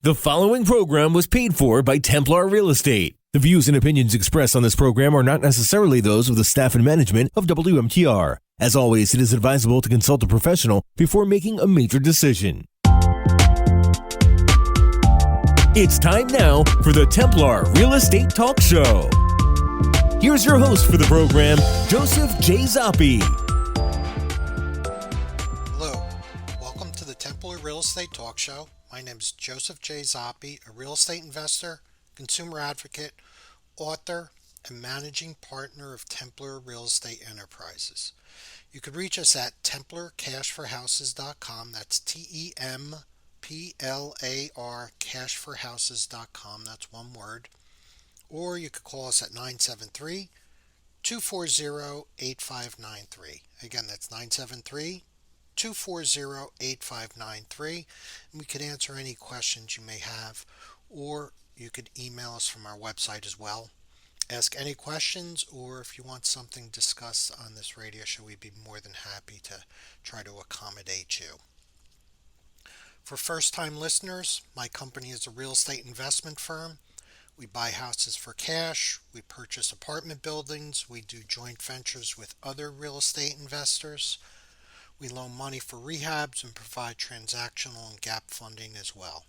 The following program was paid for by Templar Real Estate. The views and opinions expressed on this program are not necessarily those of the staff and management of WMTR. As always, it is advisable to consult a professional before making a major decision. It's time now for the Templar Real Estate Talk Show. Here's your host for the program, Joseph J. Zoppi. Hello, welcome to the Templar Real Estate Talk Show. My name is Joseph J. Zoppi, a real estate investor, consumer advocate, author, and managing partner of Templar Real Estate Enterprises. You could reach us at templarcashforhouses.com. That's TEMPLAR cashforhouses.com. That's one word. Or you could call us at 973-240-8593. Again, that's 973-240-8593, and we could answer any questions you may have, or you could email us from our website as well. Ask any questions, or if you want something discussed on this radio show, we'd be more than happy to try to accommodate you. For first-time listeners, my company is a real estate investment firm. We buy houses for cash, we purchase apartment buildings, we do joint ventures with other real estate investors. We loan money for rehabs and provide transactional and gap funding as well.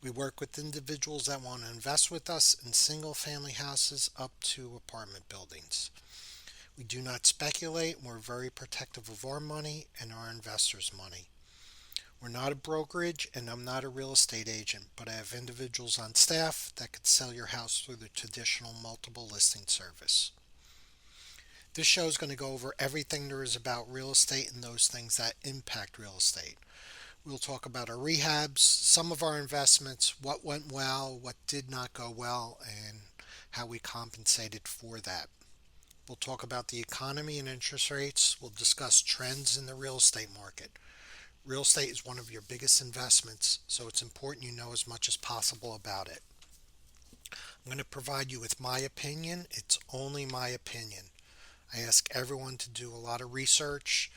We work with individuals that want to invest with us in single-family houses up to apartment buildings. We do not speculate, and we're very protective of our money and our investors' money. We're not a brokerage, and I'm not a real estate agent, but I have individuals on staff that could sell your house through the traditional multiple listing service. This show is going to go over everything there is about real estate and those things that impact real estate. We'll talk about our rehabs, some of our investments, what went well, what did not go well, and how we compensated for that. We'll talk about the economy and interest rates. We'll discuss trends in the real estate market. Real estate is one of your biggest investments, so it's important you know as much as possible about it. I'm going to provide you with my opinion. It's only my opinion. I ask everyone to do a lot of research.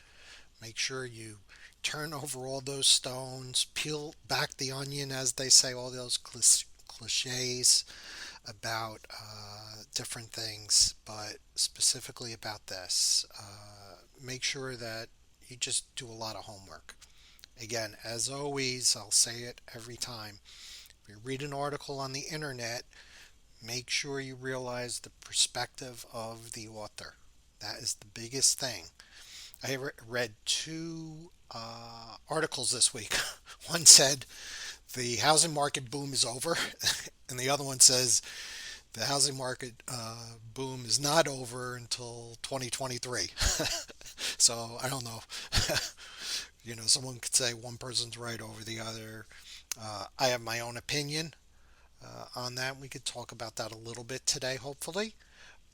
Make sure you turn over all those stones, peel back the onion, as they say, all those cliches about different things, but specifically about this. Make sure that you just do a lot of homework. Again, as always, I'll say it every time. If you read an article on the internet, make sure you realize the perspective of the author. That is the biggest thing. I read two articles this week. One said the housing market boom is over, and the other one says the housing market boom is not over until 2023. So I don't know. Someone could say one person's right over the other. I have my own opinion on that. We could talk about that a little bit today, hopefully.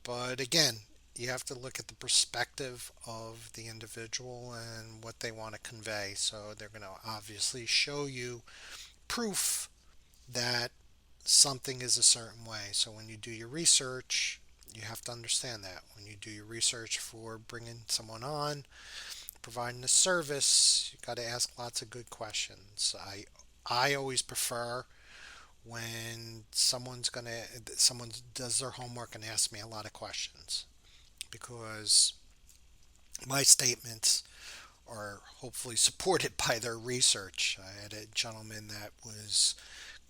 But again, you have to look at the perspective of the individual and what they want to convey. So they're going to obviously show you proof that something is a certain way. So when you do your research, you have to understand that. When you do your research for bringing someone on, providing a service, you got to ask lots of good questions. I always prefer when someone does their homework and asks me a lot of questions, because my statements are hopefully supported by their research. I had a gentleman that was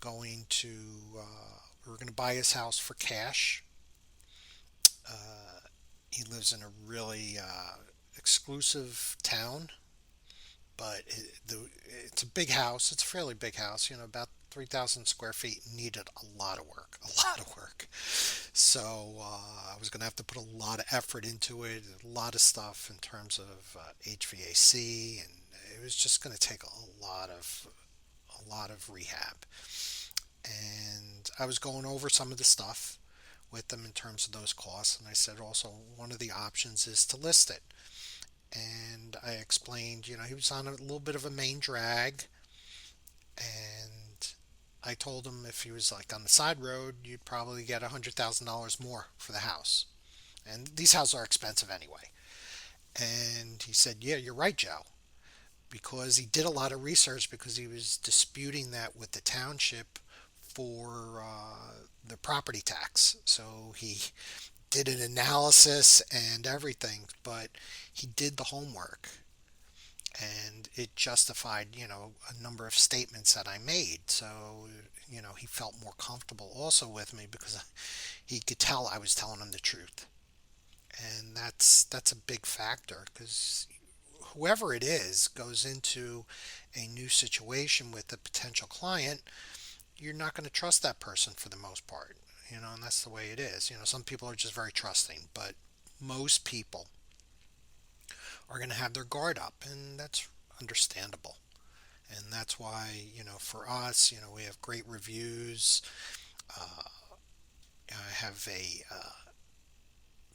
we were going to buy his house for cash. He lives in a really exclusive town, but it's a big house. It's a fairly big house, about 3,000 square feet. Needed a lot of work. So I was going to have to put a lot of effort into it, a lot of stuff in terms of HVAC, and it was just going to take a lot of rehab. And I was going over some of the stuff with them in terms of those costs, and I said also one of the options is to list it. And I explained, he was on a little bit of a main drag, and I told him if he was like on the side road, you'd probably get $100,000 more for the house. And these houses are expensive anyway. And he said, yeah, you're right, Joe. because he did a lot of research because he was disputing that with the township for the property tax. So he did an analysis and everything, but he did the homework and it justified, a number of statements that I made. So, he felt more comfortable also with me because he could tell I was telling him the truth. And that's a big factor because whoever it is goes into a new situation with a potential client, you're not going to trust that person for the most part, and that's the way it is. Some people are just very trusting, but most people are going to have their guard up, and that's understandable. And that's why, for us, we have great reviews. Uh, I have a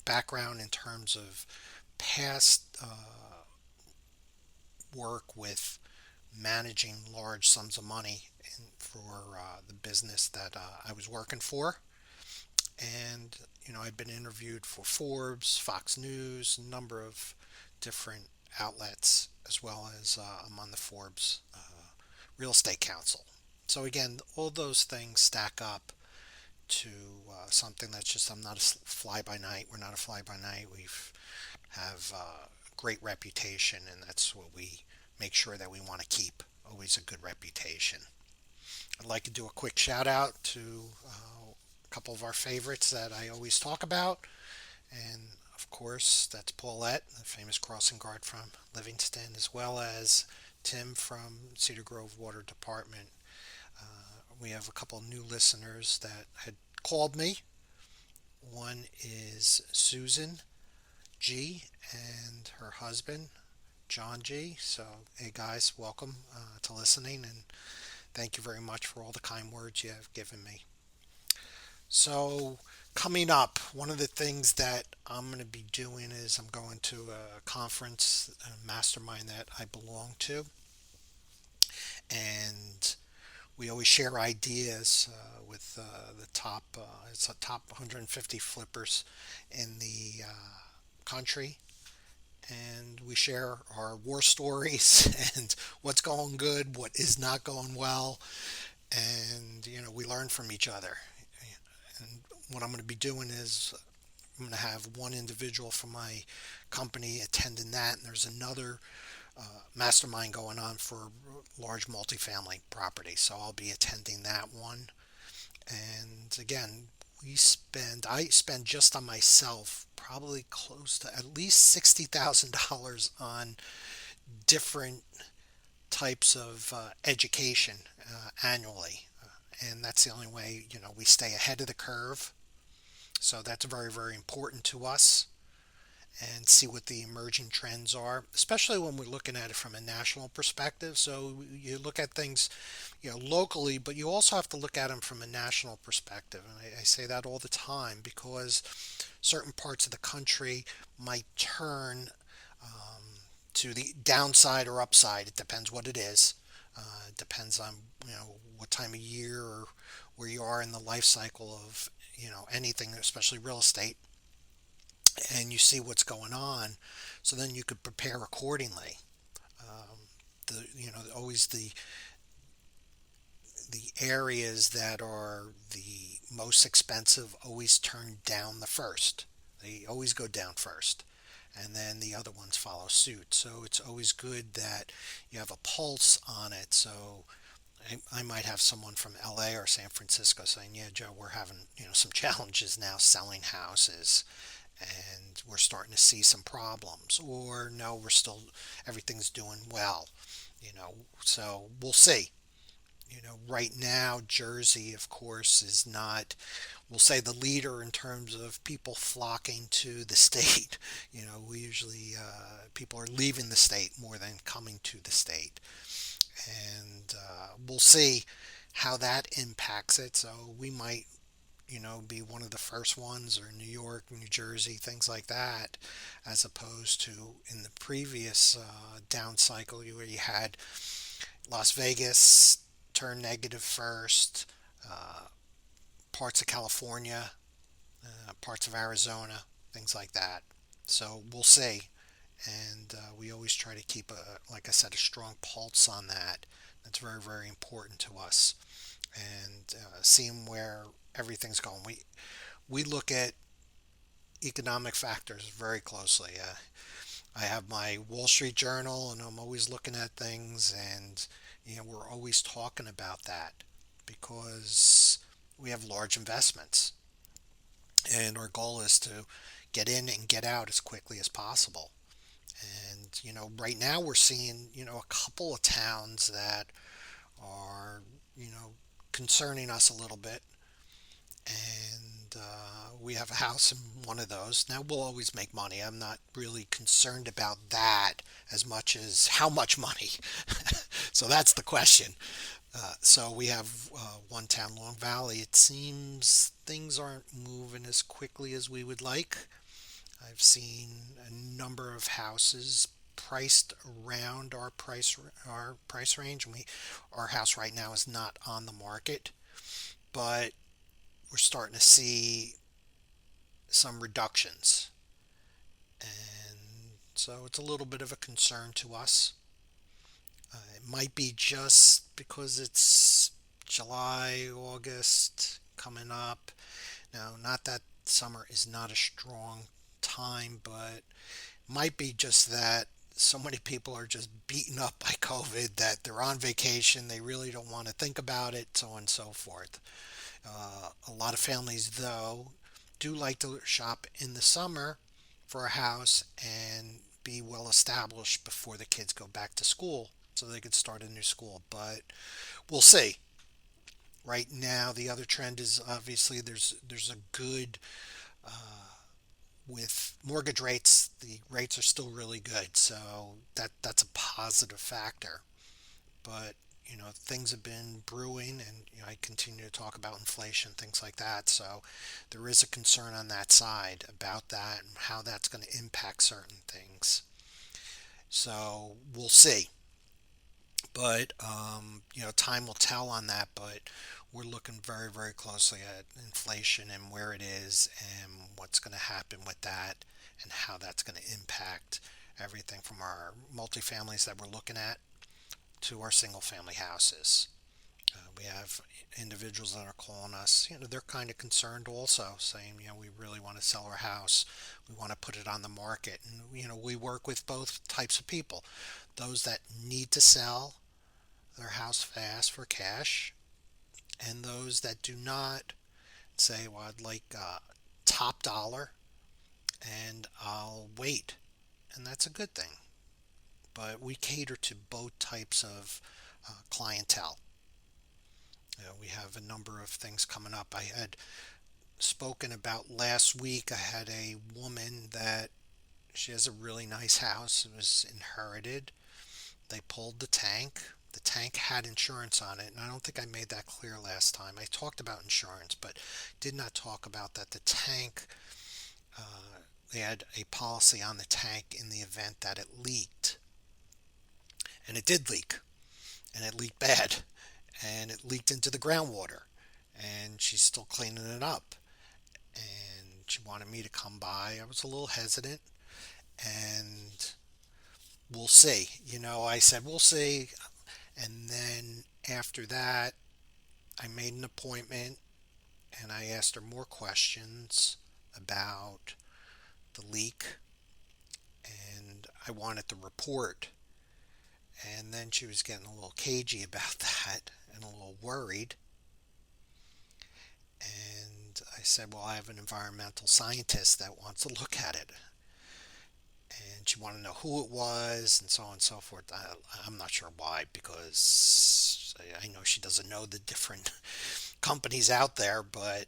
background in terms of past work with managing large sums of money for the business that I was working for. And, I've been interviewed for Forbes, Fox News, a number of different outlets, as well as I'm on the Forbes Real Estate Council. So, again, all those things stack up to something that's just, I'm not a fly by night. We're not a fly by night. We have great reputation, and that's what we make sure that we want to keep. Always a good reputation. I'd like to do a quick shout out to a couple of our favorites that I always talk about. And of course, that's Paulette, the famous crossing guard from Livingston, as well as Tim from Cedar Grove Water Department. We have a couple of new listeners that had called me. One is Susan G and her husband, John G. So, hey guys, welcome to listening, and thank you very much for all the kind words you have given me. So, coming up, one of the things that I'm going to be doing is I'm going to a conference, a mastermind that I belong to, and we always share ideas with the top. It's a top 150 flippers in the country, and we share our war stories and what's going good, what is not going well, and we learn from each other. And what I'm going to be doing is I'm going to have one individual from my company attending that, and there's another mastermind going on for large multifamily property. So I'll be attending that one. And again, I spend just on myself probably close to at least $60,000 on different types of education annually. And that's the only way, we stay ahead of the curve. So that's very, very important to us, and see what the emerging trends are, especially when we're looking at it from a national perspective. So you look at things, locally, but you also have to look at them from a national perspective. And I say that all the time because certain parts of the country might turn to the downside or upside. It depends what it is. It depends on what time of year or where you are in the life cycle of anything, especially real estate, and you see what's going on, so then you could prepare accordingly. Always the areas that are the most expensive always turn down the first. They always go down first, and then the other ones follow suit. So it's always good that you have a pulse on it. So I might have someone from LA or San Francisco saying, "Yeah, Joe, we're having some challenges now selling houses, and we're starting to see some problems," or "No, we're still everything's doing well." So we'll see. Right now, Jersey, of course, is not, we'll say, the leader in terms of people flocking to the state. We usually, people are leaving the state more than coming to the state. And we'll see how that impacts it. So we might, be one of the first ones, or New York, New Jersey, things like that, as opposed to in the previous down cycle where you had Las Vegas turn negative first, uh, parts of California, parts of Arizona, things like that. So we'll see. and we always try to keep like I said, a strong pulse on that. That's very, very important to us, and seeing where everything's going. We look at economic factors very closely. I have my Wall Street Journal, and I'm always looking at things, and we're always talking about that because we have large investments, and our goal is to get in and get out as quickly as possible. And right now we're seeing a couple of towns that are concerning us a little bit, and we have a house in one of those. Now we'll always make money. I'm not really concerned about that as much as how much money. So that's the question. So we have one town, Long Valley. It seems things aren't moving as quickly as we would like. I've seen a number of houses priced around our price range, and our house right now is not on the market, but we're starting to see some reductions, and so it's a little bit of a concern to us. It might be just because it's July, August coming up. Now, not that summer is not a strong time, but might be just that so many people are just beaten up by COVID that they're on vacation, they really don't want to think about it, so on and so forth. A lot of families, though, do like to shop in the summer for a house and be well established before the kids go back to school so they could start a new school. But we'll see. Right now, the other trend is obviously there's a good with mortgage rates. The rates are still really good, so that's a positive factor. But things have been brewing, and I continue to talk about inflation, things like that. So there is a concern on that side about that and how that's going to impact certain things. So we'll see. But time will tell on that. But we're looking very, very closely at inflation and where it is and what's going to happen with that and how that's going to impact everything from our multifamilies that we're looking at to our single family houses. We have individuals that are calling us, they're kind of concerned also, saying, we really want to sell our house. We want to put it on the market. And, we work with both types of people. Those that need to sell their house fast for cash, and those that do not say, well, I'd like top dollar and I'll wait. And that's a good thing. But we cater to both types of clientele. We have a number of things coming up. I had spoken about last week. I had a woman that she has a really nice house. It was inherited. They pulled the tank. The tank had insurance on it, and I don't think I made that clear last time. I talked about insurance, but did not talk about that the tank, they had a policy on the tank in the event that it leaked. And it did leak, and it leaked bad, and it leaked into the groundwater, and she's still cleaning it up. And she wanted me to come by. I was a little hesitant, and we'll see. I said, we'll see. And then after that, I made an appointment and I asked her more questions about the leak, and I wanted the report. And then she was getting a little cagey about that and a little worried. And I said, well, I have an environmental scientist that wants to look at it. And she wanted to know who it was and so on and so forth. I'm not sure why, because I know she doesn't know the different companies out there, but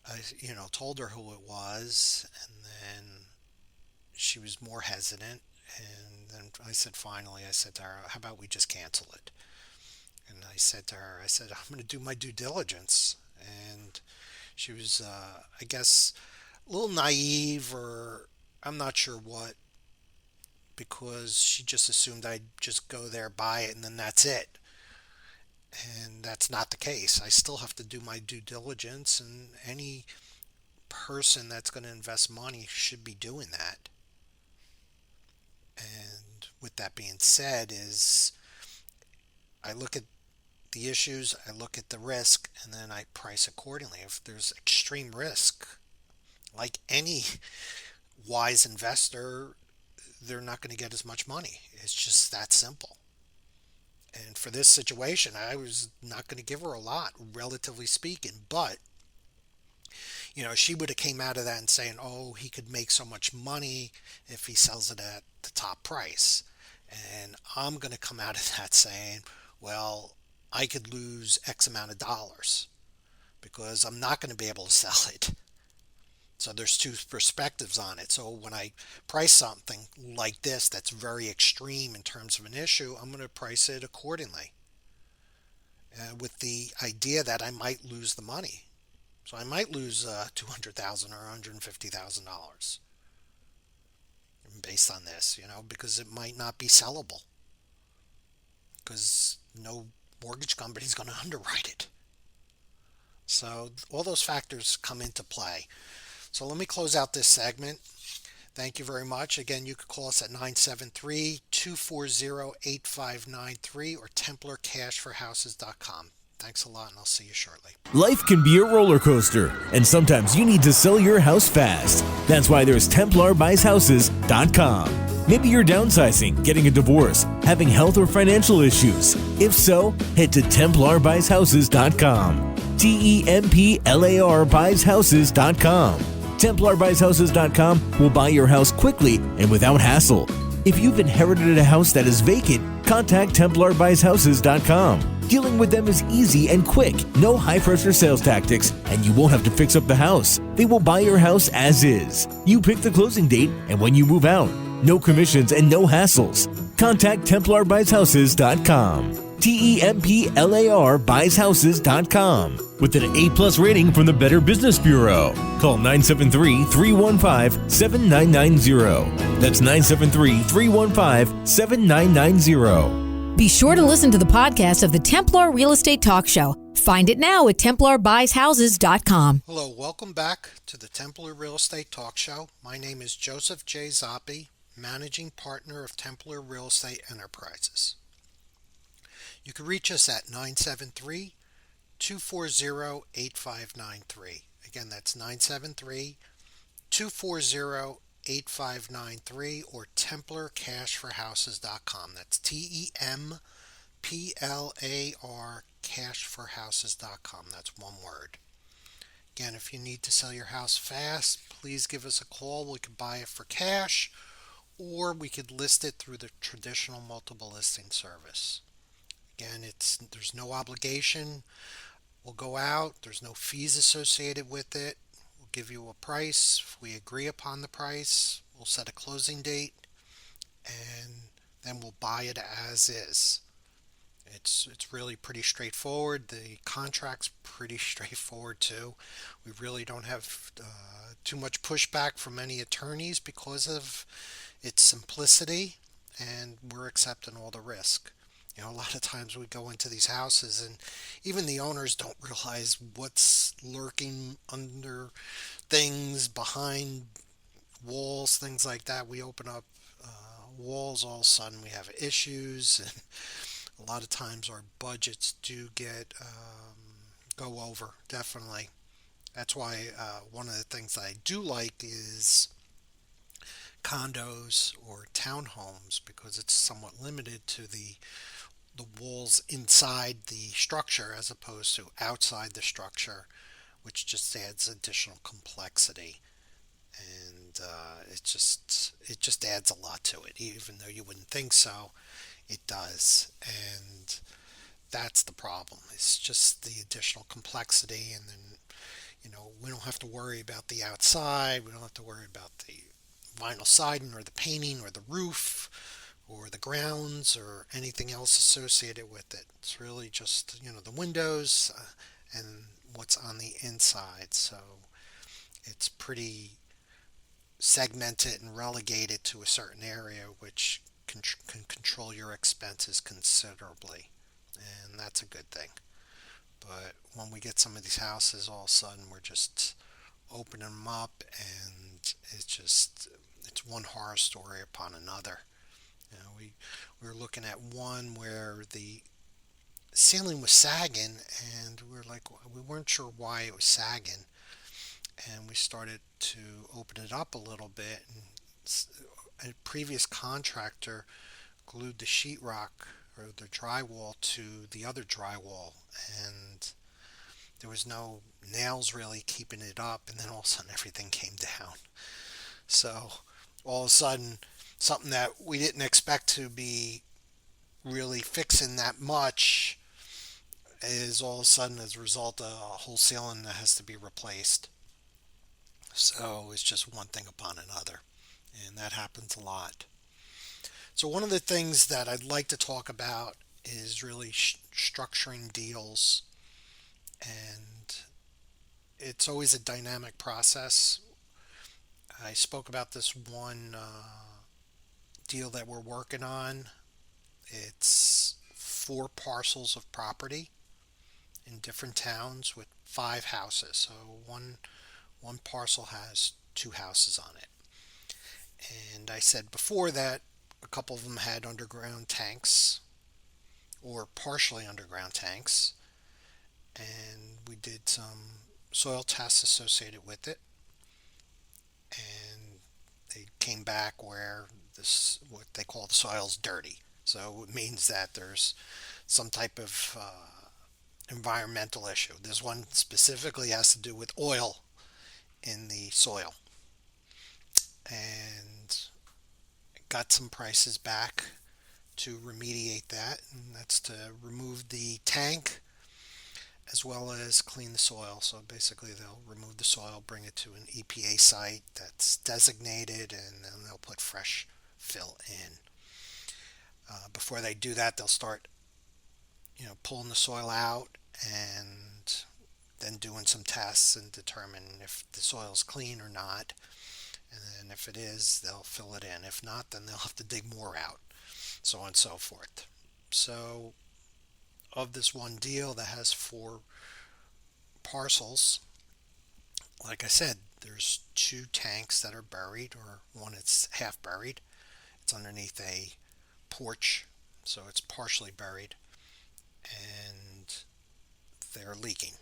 I, told her who it was, and then she was more hesitant. And then finally, I said to her, how about we just cancel it? And I said to her, I'm going to do my due diligence. And she was, I guess, a little naive, or I'm not sure what, because she just assumed I'd just go there, buy it, and then that's it. And that's not the case. I still have to do my due diligence, and any person that's going to invest money should be doing that. And with that being said, is I look at the issues, I look at the risk, and then I price accordingly. If there's extreme risk, like any wise investor, they're not going to get as much money. It's just that simple. And for this situation, I was not going to give her a lot, relatively speaking. But she would have came out of that and saying, "Oh, he could make so much money if he sells it at the top price." And I'm going to come out of that saying, "Well, I could lose X amount of dollars because I'm not going to be able to sell it." So there's two perspectives on it. So when I price something like this that's very extreme in terms of an issue, I'm going to price it accordingly, with the idea that I might lose the money. So I might lose $200,000 or $150,000 based on this, because it might not be sellable because no mortgage company is going to underwrite it. So all those factors come into play. So let me close out this segment. Thank you very much. Again, you could call us at 973-240-8593 or TemplarCashForHouses.com. Thanks a lot, and I'll see you shortly. Life can be a roller coaster, and sometimes you need to sell your house fast. That's why there's TemplarBuysHouses.com. Maybe you're downsizing, getting a divorce, having health or financial issues. If so, head to TemplarBuysHouses.com. TEMPLAR BuysHouses.com. TemplarBuysHouses.com will buy your house quickly and without hassle. If you've inherited a house that is vacant, contact TemplarBuysHouses.com. Dealing with them is easy and quick, no high-pressure sales tactics, and you won't have to fix up the house. They will buy your house as is. You pick the closing date and when you move out. No commissions and no hassles. Contact TemplarBuysHouses.com. TEMPLAR BuysHouses.com with an A+ rating from the Better Business Bureau. Call 973-315-7990. That's 973-315-7990. Be sure to listen to the podcast of the Templar Real Estate Talk Show. Find it now at TemplarBuysHouses.com. Hello, welcome back to the Templar Real Estate Talk Show. My name is Joseph J. Zoppi, Managing Partner of Templar Real Estate Enterprises. You can reach us at 973-240-8593. Again, that's 973-240-8593 or TemplarCashForHouses.com. That's TEMPLAR cashforhouses.com. That's one word. Again, if you need to sell your house fast, please give us a call. We can buy it for cash, or we could list it through the traditional multiple listing service. Again, there's no obligation. We'll go out. There's no fees associated with it. We'll give you a price. If we agree upon the price, we'll set a closing date, and then we'll buy it as is. It's really pretty straightforward. The contract's pretty straightforward too. We really don't have too much pushback from any attorneys because of its simplicity, and we're accepting all the risk. A lot of times we go into these houses and even the owners don't realize what's lurking under things, behind walls, things like that. We open up walls, all of a sudden we have issues, and a lot of times our budgets do go over, definitely. That's why one of the things that I do like is condos or townhomes, because it's somewhat limited to the walls inside the structure as opposed to outside the structure, which just adds additional complexity, and it just adds a lot to it. Even though you wouldn't think so, it does, and that's the problem. It's just the additional complexity, and then we don't have to worry about the outside. We don't have to worry about the vinyl siding or the painting or the roof or the grounds or anything else associated with it. It's really just the windows and what's on the inside. So it's pretty segmented and relegated to a certain area, which can control your expenses considerably, and that's a good thing. But when we get some of these houses, all of a sudden we're just opening them up, and it's one horror story upon another. We were looking at one where the ceiling was sagging, and we were like, we weren't sure why it was sagging, and we started to open it up a little bit, and a previous contractor glued the sheetrock or the drywall to the other drywall, and there was no nails really keeping it up, and then all of a sudden everything came down. So all of a sudden, something that we didn't expect to be really fixing that much is all of a sudden, as a result, a whole ceiling that has to be replaced. So it's just one thing upon another, and that happens a lot. So one of the things that I'd like to talk about is really structuring deals, and it's always a dynamic process. I spoke about this one deal that we're working on. It's 4 parcels of property in different towns with 5 houses. So one parcel has 2 houses on it. And I said before that a couple of them had underground tanks or partially underground tanks, and we did some soil tests associated with it, and they came back where this what they call the soil's dirty. So it means that there's some type of environmental issue. This one specifically has to do with oil in the soil, and got some prices back to remediate that, and that's to remove the tank as well as clean the soil. So basically they'll remove the soil, bring it to an EPA site that's designated, and then they'll put fresh fill in. Before they do that, they'll start pulling the soil out and then doing some tests and determine if the soil's clean or not. And then if it is, they'll fill it in. If not, then they'll have to dig more out, so on and so forth. So of this one deal that has 4 parcels, like I said, there's 2 tanks that are buried, or one that's half buried. It's underneath a porch, so it's partially buried, and they're leaking.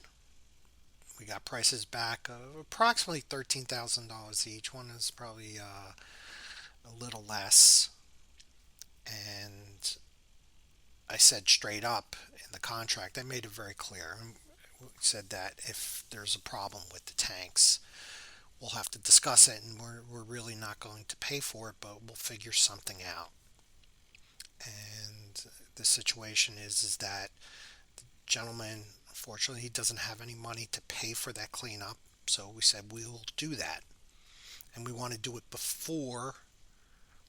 We got prices back of approximately $13,000 each. One is probably a little less, and I said straight up in the contract, I made it very clear. We said that if there's a problem with the tanks, we'll have to discuss it, and we're really not going to pay for it, but we'll figure something out. And the situation is that the gentleman, unfortunately, he doesn't have any money to pay for that cleanup, so we said we'll do that, and we want to do it before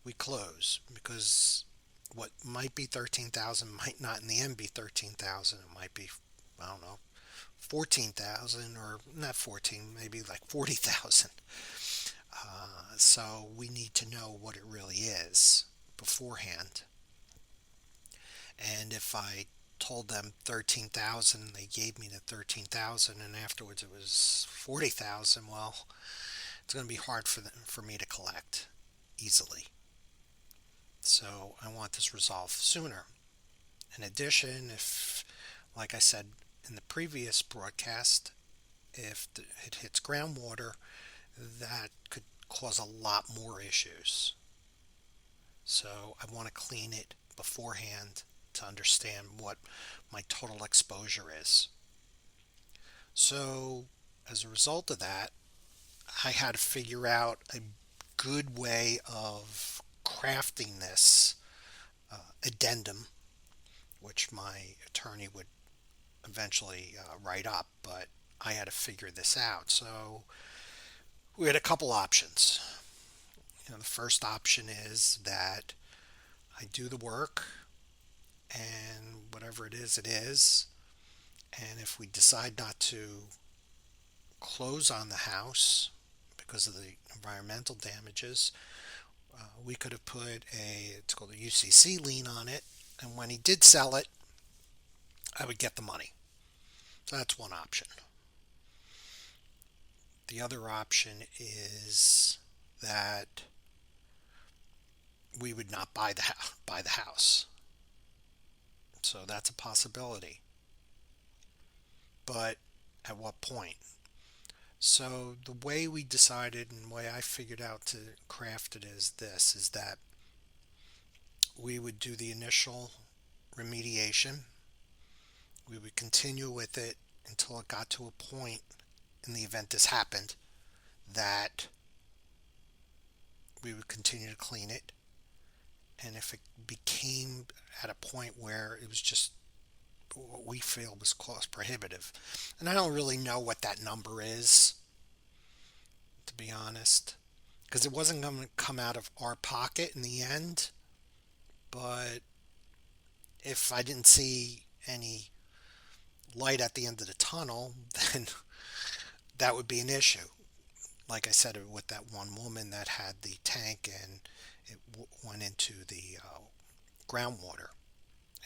we close, because what might be 13,000 might not in the end be 13,000. It might be, I don't know, 14,000, or not 14, maybe like 40,000. So we need to know what it really is beforehand. And if I told them 13,000, they gave me the 13,000, and afterwards it was 40,000, well, it's going to be hard for me to collect easily. So I want this resolved sooner. In addition, if, like I said in the previous broadcast, if it hits groundwater, that could cause a lot more issues. So I want to clean it beforehand to understand what my total exposure is. So as a result of that, I had to figure out a good way of crafting this addendum, which my attorney would eventually write up, but I had to figure this out. So we had a couple options. The first option is that I do the work, and whatever it is, and if we decide not to close on the house because of the environmental damages, we could have put it's called a UCC lien on it, and when he did sell it, I would get the money. So that's one option. The other option is that we would not buy the house. So that's a possibility. But at what point? So the way we decided and the way I figured out to craft it is that we would do the initial remediation. We would continue with it until it got to a point in the event this happened that we would continue to clean it. And if it became at a point where it was just what we feel was cost prohibitive, and I don't really know what that number is, to be honest, because it wasn't going to come out of our pocket in the end. But if I didn't see any light at the end of the tunnel, then that would be an issue. Like I said, with that one woman that had the tank and it went into the groundwater,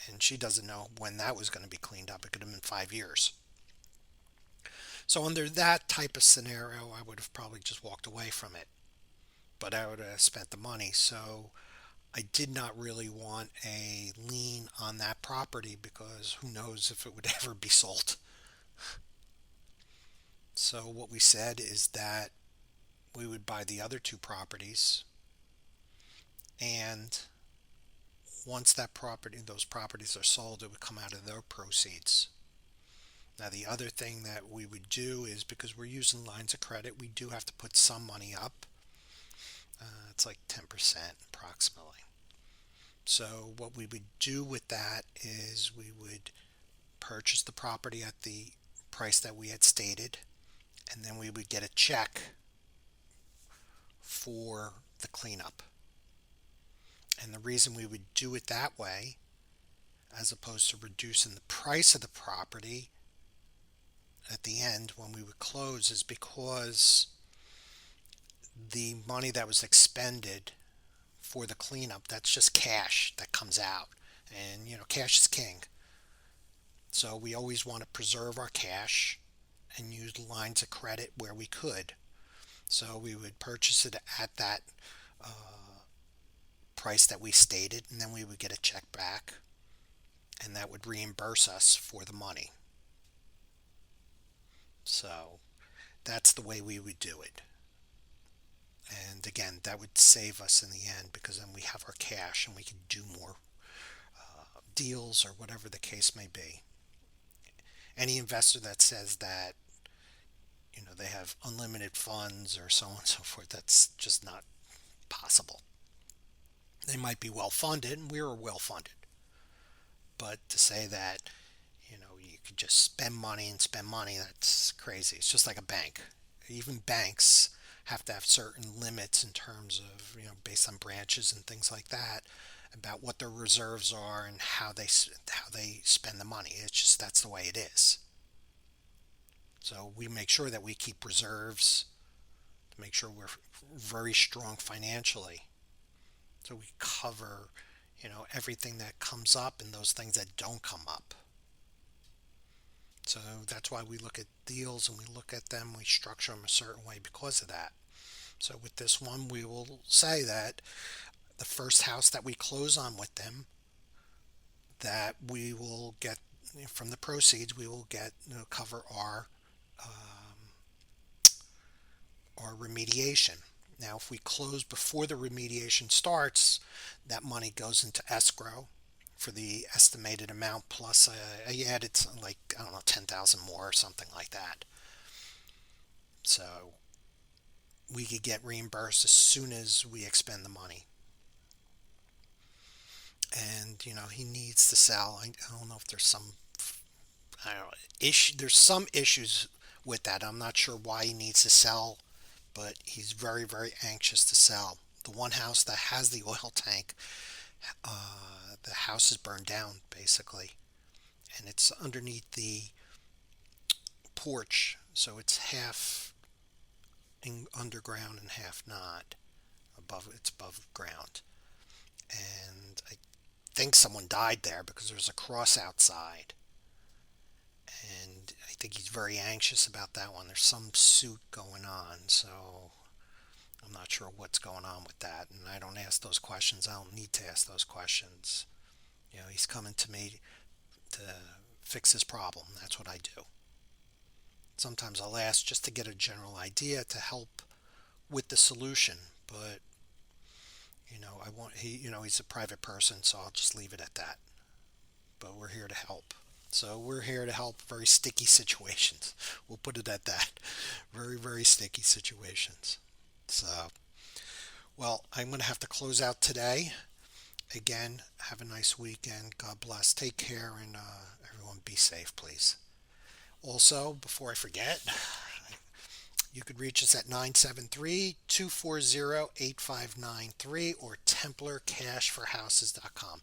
and she doesn't know when that was going to be cleaned up. It could have been 5 years. So under that type of scenario, I would have probably just walked away from it, but I would have spent the money. So I did not really want a lien on that property because who knows if it would ever be sold. So what we said is that we would buy the other two properties, and once those properties are sold, it would come out of their proceeds. Now the other thing that we would do is, because we're using lines of credit, we do have to put some money up. It's like 10% approximately. So what we would do with that is we would purchase the property at the price that we had stated, and then we would get a check for the cleanup. And the reason we would do it that way, as opposed to reducing the price of the property at the end when we would close, is because the money that was expended for the cleanup, that's just cash that comes out. And, cash is king. So we always want to preserve our cash and use lines of credit where we could. So we would purchase it at that price that we stated, and then we would get a check back, and that would reimburse us for the money. So that's the way we would do it. And again, that would save us in the end, because then we have our cash and we can do more deals or whatever the case may be. Any investor that says that they have unlimited funds or so on and so forth, that's just not possible. They might be well funded, and we're well funded, but to say that you could just spend money and spend money, that's crazy. It's just like a bank. Even banks have to have certain limits in terms of, based on branches and things like that, about what their reserves are and how they spend the money. It's just, that's the way it is. So we make sure that we keep reserves to make sure we're very strong financially. So we cover, everything that comes up and those things that don't come up. So that's why we look at deals and we look at them, we structure them a certain way because of that. So with this one, we will say that the first house that we close on with them, that we will get from the proceeds, we will get cover our remediation. Now, if we close before the remediation starts, that money goes into escrow for the estimated amount, plus I added like, I don't know, 10,000 more or something like that. So we could get reimbursed as soon as we expend the money. And he needs to sell. I don't know if there's some, I don't know, issue. There's some issues with that. I'm not sure why he needs to sell, but he's very, very anxious to sell. The one house that has the oil tank, the house is burned down basically, and it's underneath the porch, so it's half underground and half not. It's above ground, and I think someone died there because there's a cross outside, and I think he's very anxious about that one. There's some suit going on, so I'm not sure what's going on with that, and I don't ask those questions. I don't need to ask those questions. He's coming to me to fix his problem. That's what I do. Sometimes I'll ask just to get a general idea to help with the solution, but he's a private person, so I'll just leave it at that. But we're here to help. So we're here to help very sticky situations. We'll put it at that. Very, very sticky situations. So, well, I'm going to have to close out today. Again, have a nice weekend. God bless. Take care, and everyone be safe, please. Also, before I forget, you could reach us at 973-240-8593 or TemplarCashForHouses.com.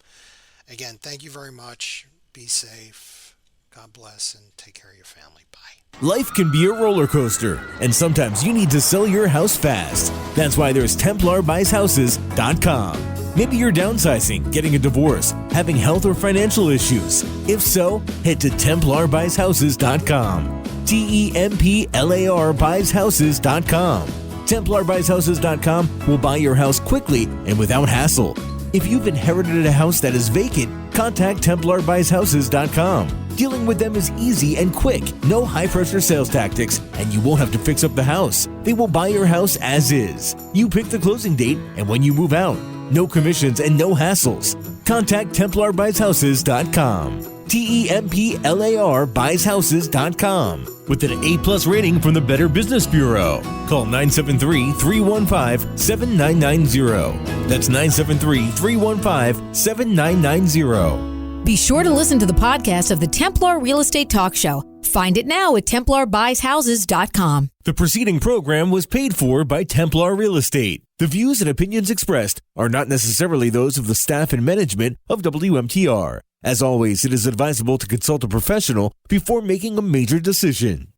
Again, thank you very much. Be safe. God bless, and take care of your family. Bye. Life can be a roller coaster, and sometimes you need to sell your house fast. That's why there's TemplarBuysHouses.com. Maybe you're downsizing, getting a divorce, having health or financial issues. If so, head to TemplarBuysHouses.com. TEMPLAR BuysHouses.com. TemplarBuysHouses.com will buy your house quickly and without hassle. If you've inherited a house that is vacant, contact TemplarBuysHouses.com. Dealing with them is easy and quick. No high-pressure sales tactics, and you won't have to fix up the house. They will buy your house as is. You pick the closing date and when you move out. No commissions and no hassles. Contact TemplarBuysHouses.com. TEMPLAR BuysHouses.com. With an A+ rating from the Better Business Bureau. Call 973-315-7990. That's 973-315-7990. Be sure to listen to the podcast of the Templar Real Estate Talk Show. Find it now at TemplarBuysHouses.com. The preceding program was paid for by Templar Real Estate. The views and opinions expressed are not necessarily those of the staff and management of WMTR. As always, it is advisable to consult a professional before making a major decision.